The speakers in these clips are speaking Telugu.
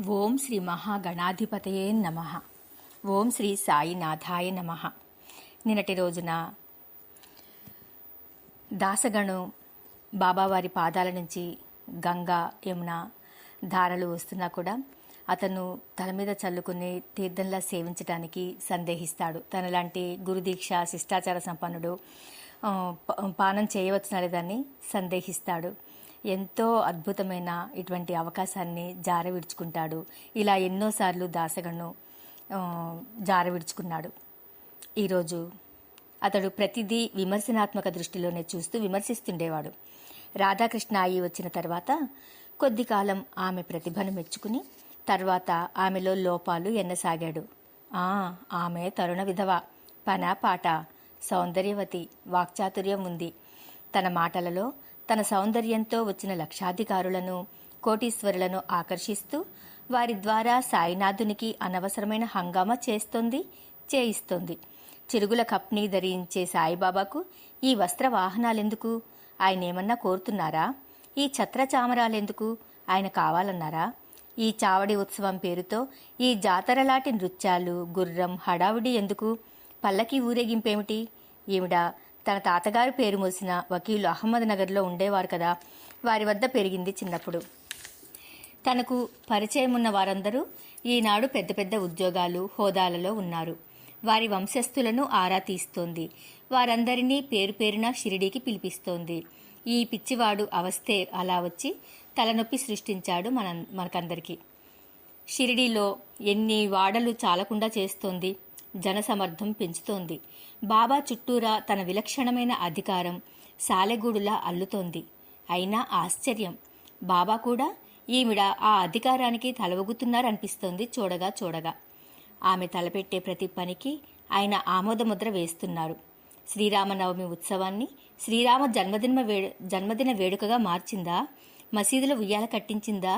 ఓం శ్రీ మహాగణాధిపతయే నమః. ఓం శ్రీ సాయినాథాయ నమః. నిన్నటి రోజున దాసగణు బాబావారి పాదాల నుంచి గంగా యమున ధారలు వస్తున్నా కూడా అతను తల మీద చల్లుకుని తీర్థంలా సేవించడానికి సందేహిస్తాడు. తనలాంటి గురుదీక్ష శిష్టాచార సంపన్నుడు పానం చేయవచ్చున లేదని సందేహిస్తాడు. ఎంతో అద్భుతమైన ఇటువంటి అవకాశాన్ని జారవిడుచుకుంటాడు. ఇలా ఎన్నోసార్లు దాసగను జారవిడుచుకున్నాడు. ఈరోజు అతడు ప్రతిదీ విమర్శనాత్మక దృష్టిలోనే చూస్తూ విమర్శిస్తుండేవాడు. రాధాకృష్ణ అయి వచ్చిన తర్వాత కొద్ది కాలం ఆమె ప్రతిభను మెచ్చుకుని తర్వాత ఆమెలో లోపాలు ఎన్నసాగాడు. ఆమె తరుణ విధవ, పన పాట, సౌందర్యవతి, వాక్చాతుర్యం ఉంది. తన మాటలలో తన సౌందర్యంతో వచ్చిన లక్షాధికారులను, కోటీశ్వరులను ఆకర్షిస్తూ వారి ద్వారా సాయినాథునికి అనవసరమైన హంగామా చేయిస్తోంది. చిరుగుల కప్ని ధరించే సాయిబాబాకు ఈ వస్త్ర వాహనాలెందుకు? ఆయనేమన్నా కోరుతున్నారా? ఈ ఛత్రచామరాలెందుకు? ఆయన కావాలన్నారా? ఈ చావడి ఉత్సవం పేరుతో ఈ జాతరలాంటి నృత్యాలు, గుర్రం, హడావుడి ఎందుకు? పల్లకి ఊరేగింపేమిటి? ఈవిడ తన తాతగారు పేరు మోసిన వకీలు అహ్మద్ నగర్లో ఉండేవారు కదా, వారి వద్ద పెరిగింది చిన్నప్పుడు. తనకు పరిచయం ఉన్న వారందరూ ఈనాడు పెద్ద పెద్ద ఉద్యోగాలు, హోదాలలో ఉన్నారు. వారి వంశస్థులను ఆరా తీస్తోంది. వారందరినీ పేరు పేరున షిరిడీకి పిలిపిస్తోంది. ఈ పిచ్చివాడు అవస్థే అలా వచ్చి తలనొప్పి సృష్టించాడు మనకందరికీ. షిరిడీలో ఎన్ని వాడలు చాలకుండా చేస్తోంది. జనసమర్థం పెంచుతోంది. బాబా చుట్టూరా తన విలక్షణమైన అధికారం సాలెగూడులా అల్లుతోంది. అయినా ఆశ్చర్యం, బాబా కూడా ఈవిడ ఆ అధికారానికి తలవొగుతున్నారనిపిస్తోంది చూడగా. ఆమె తలపెట్టే ప్రతి పనికి ఆయన ఆమోదముద్ర వేస్తున్నారు. శ్రీరామనవమి ఉత్సవాన్ని శ్రీరామ జన్మదిన వేడుకగా మార్చిందా? మసీదులో ఉయ్యాల కట్టించిందా?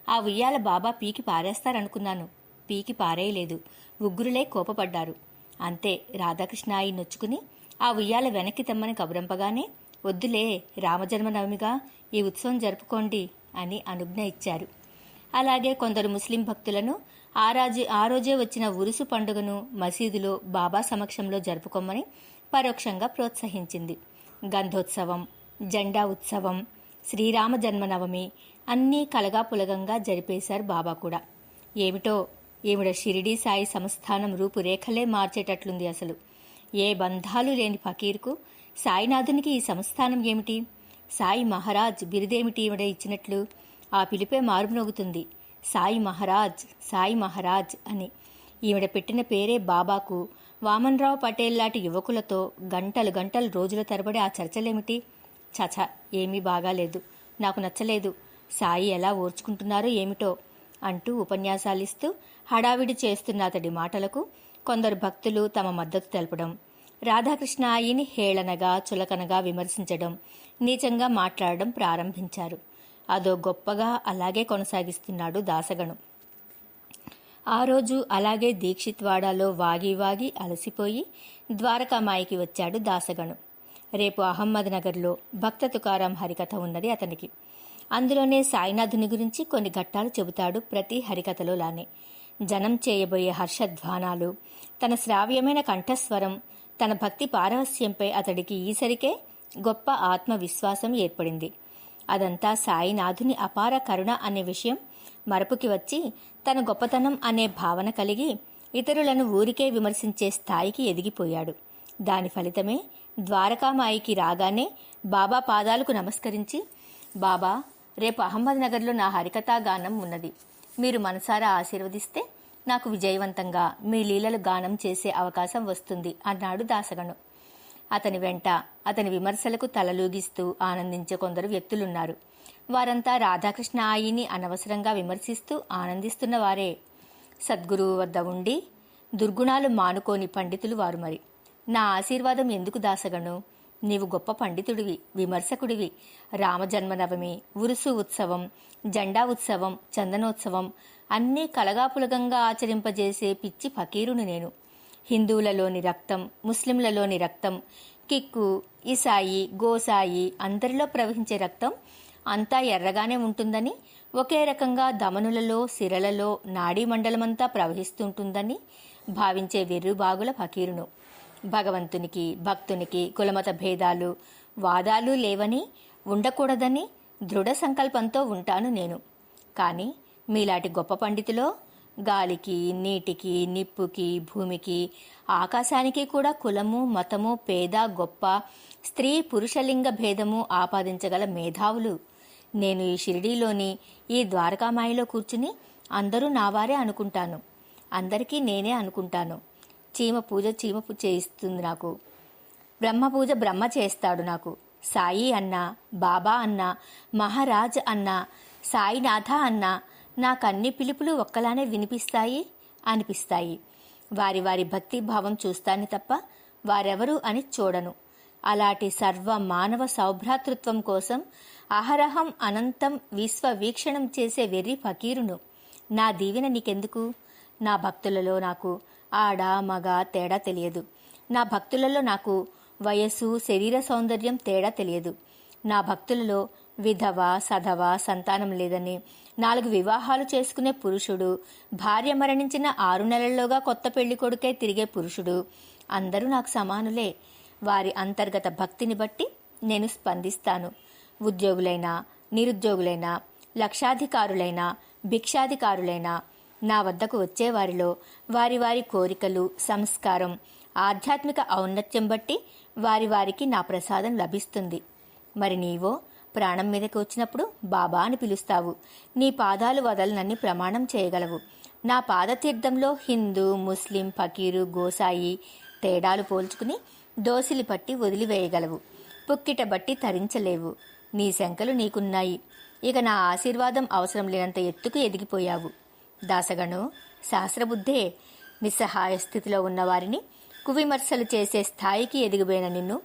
ఆ ఉయ్యాల బాబా పీకి పారేస్తారనుకున్నాను. పీకి పారేయలేదు. ఉగ్గురులై కోపపడ్డారు. అంతే. రాధాకృష్ణాయి నొచ్చుకుని ఆ ఉయ్యాల వెనక్కి తెమ్మని కబురంపగానే, వద్దులే, రామజన్మనవమిగా ఈ ఉత్సవం జరుపుకోండి అని అనుజ్ఞ ఇచ్చారు. అలాగే కొందరు ముస్లిం భక్తులను ఆ రోజే వచ్చిన ఉరుసు పండుగను మసీదులో బాబా సమక్షంలో జరుపుకోమని పరోక్షంగా ప్రోత్సహించింది. గంధోత్సవం, జెండా ఉత్సవం, శ్రీరామ జన్మనవమి అన్నీ కలగాపులగంగా జరిపేశారు బాబా కూడా. ఏమిటో ఈవిడ షిరిడీ సాయి సంస్థానం రూపురేఖలే మార్చేటట్లుంది. అసలు ఏ బంధాలు లేని ఫకీర్కు సాయినాథునికి ఈ సంస్థానం ఏమిటి? సాయి మహారాజ్ బిరుదేమిటి ఈవిడ ఇచ్చినట్లు? ఆ పిలిపే మారుమ్రోగుతుంది. సాయి మహారాజ్, సాయి మహారాజ్ అని. ఈవిడ పెట్టిన పేరే బాబాకు వామన్రావు పటేల్ లాంటి యువకులతో గంటలు రోజుల తరబడి ఆ చర్చలేమిటి? చచ, ఏమీ బాగాలేదు, నాకు నచ్చలేదు, సాయి ఎలా ఓర్చుకుంటున్నారో ఏమిటో అంటూ ఉపన్యాసాలిస్తూ హడావిడి చేస్తున్న అతడి మాటలకు కొందరు భక్తులు తమ మద్దతు తెలపడం, రాధాకృష్ణ ఆయిని హేళనగా చులకనగా విమర్శించడం, నీచంగా మాట్లాడడం ప్రారంభించారు. అదో గొప్పగా అలాగే కొనసాగిస్తున్నాడు దాసగను. ఆ రోజు అలాగే దీక్షిత్వాడాలో వాగి అలసిపోయి ద్వారకామాయికి వచ్చాడు దాసగను. రేపు అహ్మద్ నగర్లో భక్త తుకారాం హరికథ ఉన్నది అతనికి. అందులోనే సాయినాథుని గురించి కొన్ని ఘట్టాలు చెబుతాడు. ప్రతి హరికథలో లానే జనం చేయబోయే హర్షధ్వానాలు, తన శ్రావ్యమైన కంఠస్వరం, తన భక్తి పారవస్యంపై అతడికి ఈసరికే గొప్ప ఆత్మవిశ్వాసం ఏర్పడింది. అదంతా సాయినాథుని అపార కరుణ అనే విషయం మరపుకి వచ్చి తన గొప్పతనం అనే భావన కలిగి ఇతరులను ఊరికే విమర్శించే స్థాయికి ఎదిగిపోయాడు. దాని ఫలితమే ద్వారకామాయికి రాగానే బాబా పాదాలకు నమస్కరించి, బాబా, రేపు అహ్మద్ నగర్లో నా హరికథా గానం ఉన్నది. మీరు మనసారా ఆశీర్వదిస్తే నాకు విజయవంతంగా మీ లీలలు గానం చేసే అవకాశం వస్తుంది అన్నాడు దాసగను. అతని వెంట అతని విమర్శలకు తలలూగిస్తూ ఆనందించే కొందరు వ్యక్తులున్నారు. వారంతా రాధాకృష్ణ ఆయిని అనవసరంగా విమర్శిస్తూ ఆనందిస్తున్న వారే. సద్గురువు వద్ద ఉండి దుర్గుణాలు మానుకోని పండితులు వారు. మరి నా ఆశీర్వాదం ఎందుకు దాసగను? నీవు గొప్ప పండితుడివి, విమర్శకుడివి. రామజన్మనవమి, ఉరుసు ఉత్సవం, జెండా ఉత్సవం, చందనోత్సవం అన్నీ కలగాపులగంగా ఆచరింపజేసే పిచ్చి ఫకీరును నేను. హిందువులలోని రక్తం, ముస్లింలలోని రక్తం, కిక్కు, ఇసాయి, గోసాయి అందరిలో ప్రవహించే రక్తం అంతా ఎర్రగానే ఉంటుందని ఒకే రకంగా ధమనులలో సిరలలో నాడీ మండలమంతా ప్రవహిస్తుంటుందని భావించే వెర్రుబాగుల ఫకీరును. భగవంతునికి భక్తునికి కులమత భేదాలు వాదాలు లేవని ఉండకూడదని దృఢ సంకల్పంతో ఉంటాను నేను. కానీ మీలాంటి గొప్ప పండితులో గాలికి నీటికి నిప్పుకి భూమికి ఆకాశానికి కూడా కులము మతము పేద గొప్ప స్త్రీ పురుషలింగ భేదము ఆపాదించగల మేధావులు. నేను ఈ షిరిడీలోని ఈ ద్వారకామాయిలో కూర్చుని అందరూ నావారే అనుకుంటాను. అందరికీ నేనే అనుకుంటాను. చీమ పూజ చేయిస్తుంది నాకు. బ్రహ్మ పూజ బ్రహ్మ చేస్తాడు నాకు. సాయి అన్నా బాబా అన్నా మహారాజ్ అన్నా సాయినాథ అన్నా నాకన్ని పిలుపులు ఒక్కలానే వినిపిస్తాయి అనిపిస్తాయి. వారి వారి భక్తి భావం చూస్తాను తప్ప వారెవరు అని చూడను. అలాంటి సర్వ మానవ సౌభ్రాతృత్వం కోసం అహరహం అనంతం విశ్వవీక్షణం చేసే వెర్రి ఫకీరును. నా దీవెన నీకెందుకు? నా భక్తులలో నాకు ఆడ మగ తేడా తెలియదు. నా భక్తులలో నాకు వయస్సు శరీర సౌందర్యం తేడా తెలియదు. నా భక్తులలో విధవ సధవ సంతానం లేదని 4 వివాహాలు చేసుకునే పురుషుడు, భార్య మరణించిన 6 నెలల్లోగా కొత్త పెళ్లి కొడుకై తిరిగే పురుషుడు అందరూ నాకు సమానులే. వారి అంతర్గత భక్తిని బట్టి నేను స్పందిస్తాను. ఉద్యోగులైనా నిరుద్యోగులైనా లక్షాధికారులైనా భిక్షాధికారులైనా నా వద్దకు వచ్చేవారిలో వారి వారి కోరికలు సంస్కారం ఆధ్యాత్మిక ఔన్నత్యం బట్టి వారి వారికి నా ప్రసాదం లభిస్తుంది. మరి నీవో ప్రాణం మీదకి వచ్చినప్పుడు బాబా అని పిలుస్తావు. నీ పాదాలు వదలనని ప్రమాణం చేయగలవు. నా పాదతీర్థంలో హిందూ ముస్లిం ఫకీరు గోసాయి తేడాలు పోల్చుకుని దోసిలి పట్టి వదిలివేయగలవు. పుక్కిట బట్టి తరించలేవు. నీ శంకలు నీకున్నాయి. ఇక నా ఆశీర్వాదం అవసరం లేనంత ఎత్తుకు ఎదిగిపోయావు. దాసగణు శాస్త్రబుద్ధే. నిస్సహాయ స్థితిలో ఉన్నవారిని కువిమర్శలు చేసే స్థాయికి ఎదిగిపోయిన నిన్ను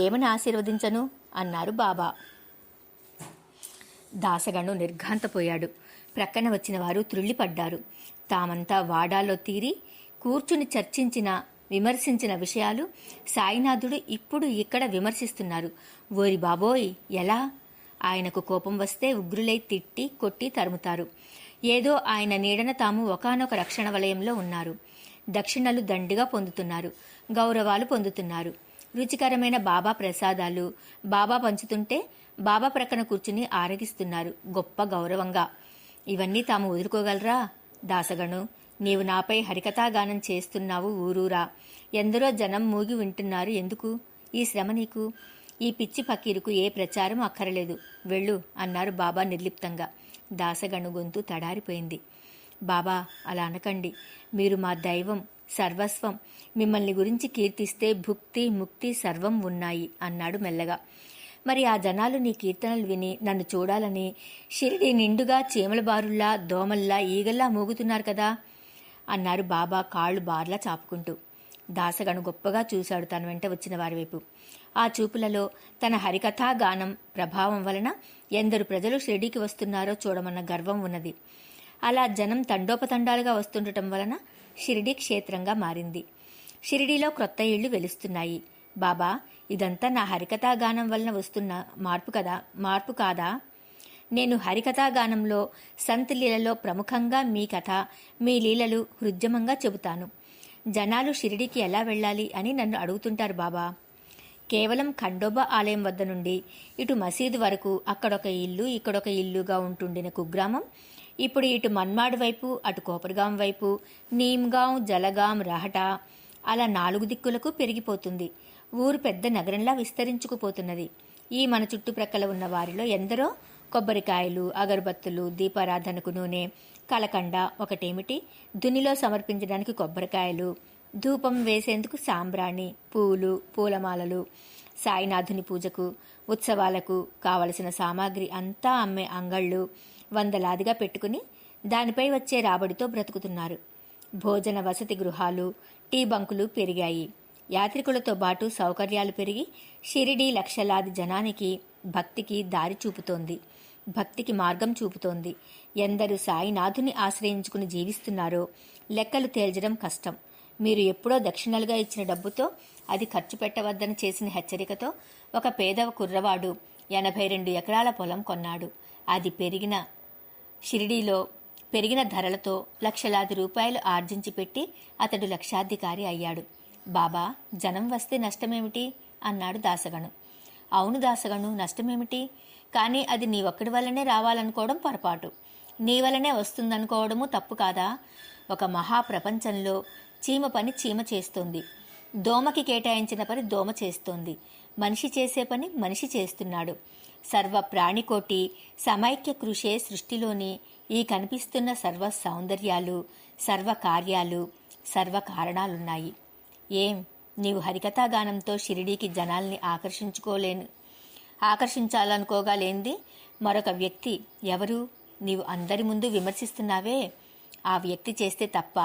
ఏమని ఆశీర్వదించను అన్నారు బాబా. దాసగణు నిర్ఘాంతపోయాడు. ప్రక్కన వచ్చిన వారు త్రుళ్ళిపడ్డారు. తామంతా వాడాలో తీరి కూర్చుని విమర్శించిన విషయాలు సాయినాథుడు ఇప్పుడు ఇక్కడ విమర్శిస్తున్నారు. ఓరి బాబోయ్, ఎలా? ఆయనకు కోపం వస్తే ఉగ్రులై తిట్టి కొట్టి తరుముతారు. ఏదో ఆయన నీడన తాము ఒకానొక రక్షణ వలయంలో ఉన్నారు. దక్షిణలు దండిగా పొందుతున్నారు. గౌరవాలు పొందుతున్నారు. రుచికరమైన బాబా ప్రసాదాలు బాబా పంచుతుంటే బాబా ప్రక్కన కూర్చుని ఆరగిస్తున్నారు గొప్ప గౌరవంగా. ఇవన్నీ తాము వదులుకోగలరా? దాసగణు, నీవు నాపై హరికథాగానం చేస్తున్నావు ఊరూరా. ఎందరో జనం మూగి వింటున్నారు. ఎందుకు ఈ శ్రమ నీకు? ఈ పిచ్చి ఫకీరుకు ఏ ప్రచారం అక్కరలేదు. వెళ్ళు అన్నారు బాబా నిర్లిప్తంగా. దాసగణు గొంతు తడారిపోయింది. బాబా, అలా అనకండి. మీరు మా దైవం, సర్వస్వం. మిమ్మల్ని గురించి కీర్తిస్తే భుక్తి ముక్తి సర్వం ఉన్నాయి అన్నాడు మెల్లగా. మరి ఆ జనాలు నీ కీర్తనలు విని నన్ను చూడాలని షిరిడి నిండుగా చీమల బారుల్లా దోమల్లా ఈగల్లా మూగుతున్నారు కదా అన్నారు బాబా కాళ్లు బార్లా చాపుకుంటూ. దాసగణు గొప్పగా చూశాడు తన వెంట వచ్చిన వారి వైపు. ఆ చూపులలో తన హరికథా గానం ప్రభావం వలన ఎందరు ప్రజలు షిరిడీకి వస్తున్నారో చూడమన్న గర్వం ఉన్నది. అలా జనం తండోపతండాలుగా వస్తుండటం వలన షిరిడీ క్షేత్రంగా మారింది. షిరిడీలో క్రొత్త ఇళ్లు వెలుస్తున్నాయి. బాబా, ఇదంతా నా హరికథా గానం వలన వస్తున్న మార్పు కాదా? నేను హరికథా గానంలో సంత్ లీలలో ప్రముఖంగా మీ కథ మీ లీలలు హృద్యమంగా చెబుతాను. జనాలు షిరిడీకి ఎలా వెళ్ళాలి అని నన్ను అడుగుతుంటారు బాబా. కేవలం ఖండోబా ఆలయం వద్ద నుండి ఇటు మసీదు వరకు అక్కడొక ఇల్లు ఇక్కడొక ఇల్లుగా ఉంటుండిన కుగ్రామం ఇప్పుడు ఇటు మన్మాడ్ వైపు అటు కోపర్గాం వైపు నీమ్గాం జలగాం రహటా అలా 4 దిక్కులకు పెరిగిపోతుంది. ఊరు పెద్ద నగరంలా విస్తరించుకుపోతున్నది. ఈ మన చుట్టుప్రక్కల ఉన్న వారిలో ఎందరో కొబ్బరికాయలు అగరబత్తులు దీపారాధనకు నూనె కలకండ ఒకటేమిటి దునిలో సమర్పించడానికి కొబ్బరికాయలు ధూపం వేసేందుకు సాంబ్రాణి పూలు పూలమాలలు సాయినాథుని పూజకు ఉత్సవాలకు కావలసిన సామాగ్రి అంతా అమ్మే అంగళ్ళు వందలాదిగా పెట్టుకుని దానిపై వచ్చే రాబడితో బ్రతుకుతున్నారు. భోజన వసతి గృహాలు టీ బంకులు పెరిగాయి. యాత్రికులతో పాటు సౌకర్యాలు పెరిగి షిరిడీ లక్షలాది జనానికి భక్తికి దారి చూపుతోంది. భక్తికి మార్గం చూపుతోంది. ఎందరు సాయినాథుని ఆశ్రయించుకుని జీవిస్తున్నారో లెక్కలు తేల్చడం కష్టం. మీరు ఎప్పుడో దక్షిణలుగా ఇచ్చిన డబ్బుతో అది ఖర్చు పెట్టవద్దని చేసిన హెచ్చరికతో ఒక పేదవ కుర్రవాడు 82 ఎకరాల పొలం కొన్నాడు. అది పెరిగిన షిరిడీలో పెరిగిన ధరలతో లక్షలాది రూపాయలు ఆర్జించి పెట్టి అతడు లక్షాధికారి అయ్యాడు. బాబా, జనం వస్తే నష్టమేమిటి అన్నాడు దాసగను. అవును దాసగను, నష్టమేమిటి? కానీ అది నీ ఒక్కడి వల్లనే రావాలనుకోవడం పొరపాటు. నీ వల్లనే వస్తుందనుకోవడము తప్పు కాదా? ఒక మహాప్రపంచంలో చీమ పని చీమ చేస్తోంది, దోమకి కేటాయించిన పని దోమ చేస్తోంది, మనిషి చేసే పని మనిషి చేస్తున్నాడు. సర్వ ప్రాణికోటి సమైక్య కృషే సృష్టిలోని ఈ కనిపిస్తున్న సర్వ సౌందర్యాలు, సర్వ కార్యాలు, సర్వ కారణాలున్నాయి. ఏం, నీవు హరికథాగానంతో షిరిడీకి జనాల్ని ఆకర్షించాలనుకోగాలేంది మరొక వ్యక్తి ఎవరు? నీవు అందరి ముందు విమర్శిస్తున్నావే, ఆ వ్యక్తి చేస్తే తప్ప?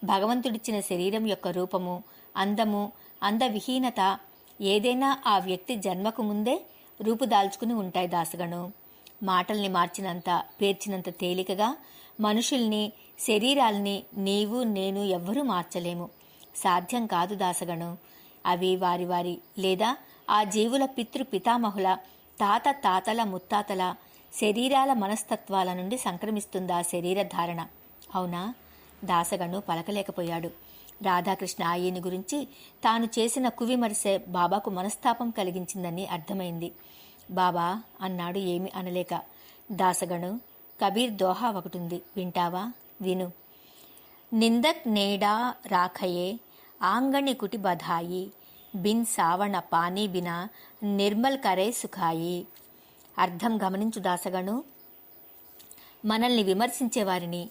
భగవంతుడిచ్చిన శరీరం యొక్క రూపము, అందము, అందవిహీనత ఏదైనా ఆ వ్యక్తి జన్మకు ముందే రూపుదాల్చుకుని ఉంటాయి దాసగను. మాటల్ని మార్చినంత, పేర్చినంత తేలికగా మనుషుల్ని, శరీరాల్ని నీవు నేను ఎవ్వరూ మార్చలేము. సాధ్యం కాదు దాసగను. అవి వారి వారి లేదా ఆ జీవుల పితృపితామహుల తాతల ముత్తాతల శరీరాల మనస్తత్వాల నుండి సంక్రమిస్తుందా శరీర ధారణ. అవునా? దాసగను పలకలేకపోయాడు. రాధాకృష్ణ ఆయని గురించి తాను చేసిన కువిమరిసే బాబాకు మనస్తాపం కలిగించిందని అర్థమైంది. బాబా అన్నాడు ఏమి అనలేక. దాసగను, కబీర్ దోహా ఒకటుంది, వింటావా? విను. నిందక్ నేడా రాఖయే ఆంగణి కుటి బధాయి, బిన్ సావణ పానీ బినా నిర్మల్ కరే సుఖాయి. అర్థం గమనించు దాసగను. మనల్ని విమర్శించేవారిని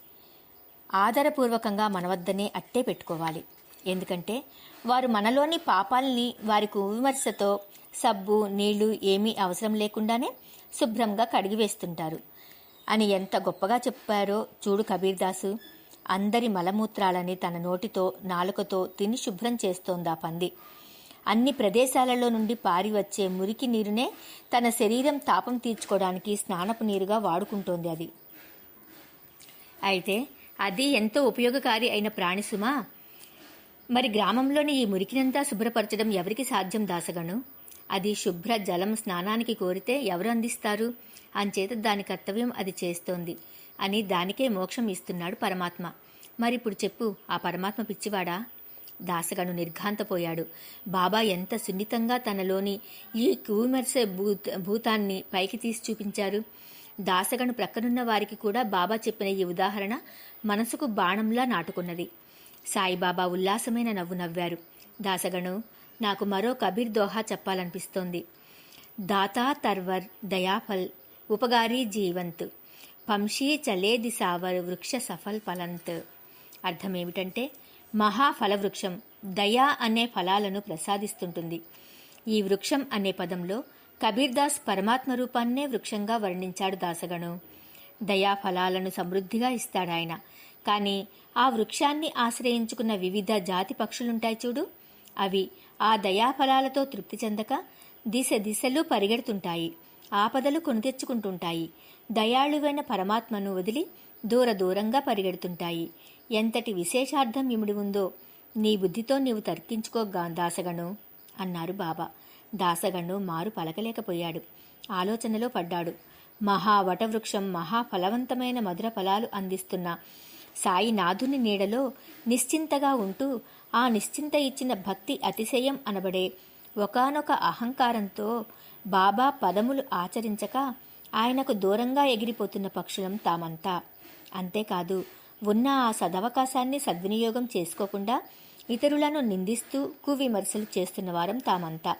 ఆదరపూర్వకంగా మన వద్దనే అట్టే పెట్టుకోవాలి. ఎందుకంటే వారు మనలోని పాపాలని వారి విమర్శతో సబ్బు, నీళ్లు ఏమీ అవసరం లేకుండానే శుభ్రంగా కడిగివేస్తుంటారు అని ఎంత గొప్పగా చెప్పారో చూడు కబీర్దాసు. అందరి మలమూత్రాలని తన నోటితో, నాలుకతో తిని శుభ్రం చేస్తోందా పంది. అన్ని ప్రదేశాలలో నుండి పారి వచ్చే మురికి నీరునే తన శరీరం తాపం తీర్చుకోవడానికి స్నానపు నీరుగా వాడుకుంటోంది అది. అయితే అది ఎంతో ఉపయోగకారి అయిన ప్రాణిసుమా. మరి గ్రామంలోని ఈ మురికినంతా శుభ్రపరచడం ఎవరికి సాధ్యం దాసగను? అది శుభ్ర జలం స్నానానికి కోరితే ఎవరు అందిస్తారు? అంచేత దాని కర్తవ్యం అది చేస్తోంది అని దానికే మోక్షం ఇస్తున్నాడు పరమాత్మ. మరిప్పుడు చెప్పు, ఆ పరమాత్మ పిచ్చివాడా? దాసగను నిర్ఘాంతపోయాడు. బాబా ఎంత సున్నితంగా తనలోని ఈ కువిమర్శే భూతాన్ని పైకి తీసి చూపించారు. దాసగను ప్రక్కనున్న వారికి కూడా బాబా చెప్పిన ఈ ఉదాహరణ మనసుకు బాణంలా నాటుకున్నది. సాయిబాబా ఉల్లాసమైన నవ్వు నవ్వారు. దాసగను, నాకు మరో కబీర్ దోహా చెప్పాలనిపిస్తోంది. దాతా తర్వర్ దయాఫల్ ఉపగారీ జీవంత్, పంశీ చలే దిశావర్ వృక్ష సఫల్ ఫలంత్. అర్థమేమిటంటే, మహాఫలవృక్షం దయా అనే ఫలాలను ప్రసాదిస్తుంటుంది. ఈ వృక్షం అనే పదంలో కబీర్దాస్ పరమాత్మ రూపాన్నే వృక్షంగా వర్ణించాడు దాసగను. దయా ఫలాలను సమృద్ధిగా ఇస్తాడాయన. కానీ ఆ వృక్షాన్ని ఆశ్రయించుకున్న వివిధ జాతి పక్షులుంటాయి చూడు, అవి ఆ దయాఫలాలతో తృప్తి చెందక దిశలు పరిగెడుతుంటాయి, ఆపదలు కొని తెచ్చుకుంటుంటాయి. దయాళువైన పరమాత్మను వదిలి దూరంగా పరిగెడుతుంటాయి. ఎంతటి విశేషార్థం ఇమిడి ఉందో నీ బుద్ధితో నీవు తర్కించుకోగా దాసగను అన్నారు బాబా. దాసగను మారు పలకలేకపోయాడు. ఆలోచనలో పడ్డాడు. మహావటవృక్షం మహాఫలవంతమైన మధుర ఫలాలు అందిస్తున్న సాయినాథుని నీడలో నిశ్చింతగా ఉంటూ ఆ నిశ్చింత ఇచ్చిన భక్తి అతిశయం అనబడే ఒకానొక అహంకారంతో బాబా పదములు ఆచరించక ఆయనకు దూరంగా ఎగిరిపోతున్న పక్షులం తామంతా. అంతేకాదు, ఉన్న ఆ సదవకాశాన్ని సద్వినియోగం చేసుకోకుండా ఇతరులను నిందిస్తూ కువిమర్శలు చేస్తున్న వారం తామంతా.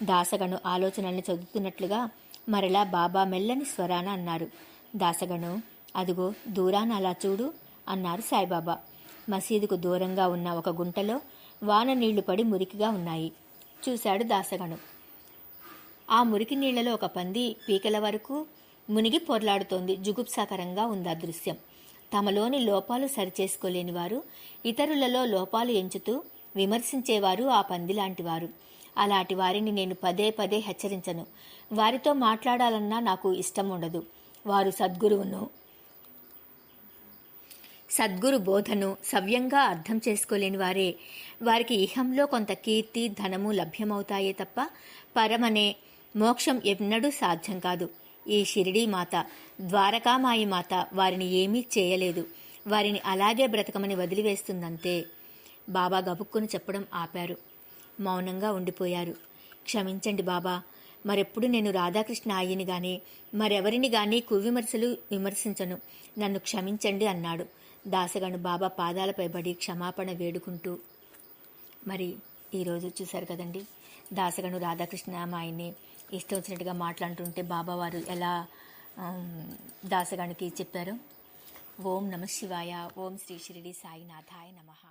దాసగను ఆలోచనల్ని చదువుతున్నట్లుగా మరలా బాబా మెల్లని స్వరాన అన్నారు. దాసగను, అదుగో దూరాన అలా చూడు అన్నారు సాయిబాబా. మసీదుకు దూరంగా ఉన్న ఒక గుంటలో వాన నీళ్లు పడి మురికిగా ఉన్నాయి. చూశాడు దాసగను. ఆ మురికి నీళ్లలో ఒక పంది పీకల వరకు మునిగి పొర్లాడుతోంది. జుగుప్సాకరంగా ఉంది ఆ దృశ్యం. తమలోని లోపాలు సరిచేసుకోలేని వారు ఇతరులలో లోపాలు ఎంచుతూ విమర్శించేవారు ఆ పంది లాంటివారు. అలాంటి వారిని నేను పదే పదే హెచ్చరించను. వారితో మాట్లాడాలన్నా నాకు ఇష్టం ఉండదు. వారు సద్గురు బోధను సవ్యంగా అర్థం చేసుకోలేని వారే. వారికి ఇహంలో కొంత కీర్తి, ధనము లభ్యమవుతాయే తప్ప పరమనే మోక్షం ఎన్నడూ సాధ్యం కాదు. ఈ షిరిడీ మాత, ద్వారకామాయి మాత వారిని ఏమీ చేయలేదు. వారిని అలాగే బ్రతకమని వదిలివేస్తుందంతే. బాబా గబుక్కును చెప్పడం ఆపారు. మౌనంగా ఉండిపోయారు. క్షమించండి బాబా, మరెప్పుడు నేను రాధాకృష్ణ అయ్యని గాని మరెవరిని గాని విమర్శించను, నన్ను క్షమించండి అన్నాడు. దాసగను బాబా పాదాలపై పడి క్షమాపణ వేడుకుంటూ. మరి ఈరోజు చూశారు కదండి, దాసగను రాధాకృష్ణ అమ్మాయిని ఇష్టం వచ్చినట్టుగా మాట్లాడుతుంటే బాబా వారు ఎలా దాసగానికి చెప్పారు. ఓం నమ శివాయ. ఓం శ్రీ షిరిడి సాయినాథాయ నమః.